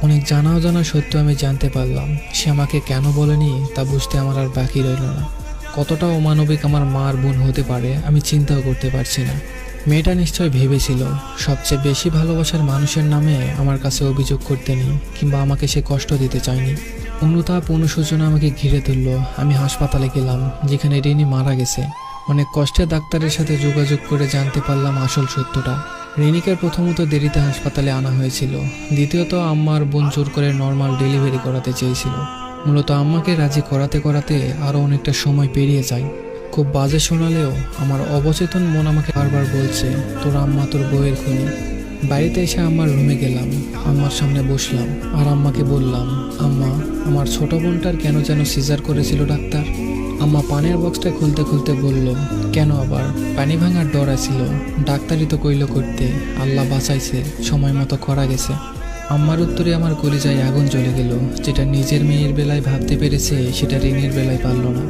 অনেক জানা অজানা সত্য আমি জানতে পারলাম। সে আমাকে কেন বলেনি তা বুঝতে আমার আর বাকি রইল না। কতটা অমানবিক আমার মা আর বোন হতে পারে আমি চিন্তাও করতে পারছি না। মেয়েটা নিশ্চয় ভেবেছিল সবচেয়ে বেশি ভালোবাসার মানুষের নামে আমার কাছে অভিযোগ করতে নেই, কিংবা আমাকে সে কষ্ট দিতে চায়নি। অনুতাপ অনুশোচনা আমাকে ঘিরে তুলল। আমি হাসপাতালে গেলাম, যেখানে রিনি মারা গেছে। অনেক কষ্টে ডাক্তারের সাথে যোগাযোগ করে জানতে পারলাম আসল সত্যটা। রিনিকে প্রথমত দেরিতে হাসপাতালে আনা হয়েছিল, দ্বিতীয়ত আম্মা আর বোন জোর করে নর্মাল ডেলিভারি করাতে চেয়েছিল। মূলত আম্মাকে রাজি করাতে করাতে আরও অনেকটা সময় পেরিয়ে যায়। খুব বাজে শোনালেও আমার অবচেতন মন আমাকে বারবার বলছে, তোর আম্মা তোর বউয়ের খুনি। বাড়িতে এসে আম্মার রুমে গেলাম, আম্মার সামনে বসলাম আর আম্মাকে বললাম, আম্মা, আমার ছোট বোনটার কেন যেন সিজার করেছিল ডাক্তার। আম্মা পানির বক্সটা খুলতে খুলতে বলল, কেন আবার? পানি ভাঙার ডর আছিল, ডাক্তারই তো কইল করতে, আল্লাহ বাঁচাইছে, সময় মতো করা গেছে। আম্মার উত্তরে আমার কলিজায় আগুন জ্বলে গেল। যেটা নিজের মেয়ের বেলায় ভাবতে পেরেছে সেটা রিনির বেলায় পারল না।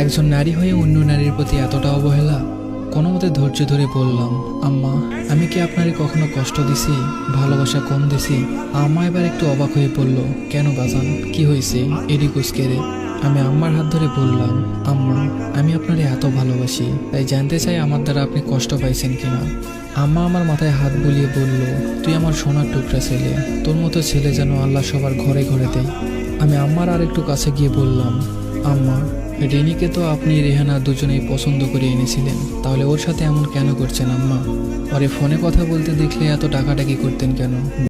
একজন নারী হয়ে অন্য নারীর প্রতি এতটা অবহেলা। কোনো মতে ধৈর্য ধরে বললাম, আম্মা, আমি কি আপনারে কখনো কষ্ট দিছি, ভালোবাসা কম দিছি? আম্মা এবার একটু অবাক হয়ে বলল, কেন বাজান, কি হয়েছে? এডিকুসকে রে। আমি আম্মার হাত ধরে বললাম, আম্মা, আমি আপনারে এত ভালোবাসি, তাই জানতে চাই আমার দ্বারা আপনি কষ্ট পাইছেন কিনা। আম্মা আমার মাথায় হাত বুলিয়ে বলল, তুই আমার সোনার টুকরা ছেলে, তোর মতো ছেলে যেন আল্লাহ সবার ঘরে ঘরে দেয়। আমি আম্মার আর একটু কাছে গিয়ে বললাম, আম্মা, রিনিকে তো আপনি রেহানা দুজনেই পছন্দ করে এনেছিলেন, তাহলে ওর সাথে এমন কেন করছেন আম্মা? ওরে ফোনে কথা বলতে দেখলে এত ডাকাডাকি করতেন কেন?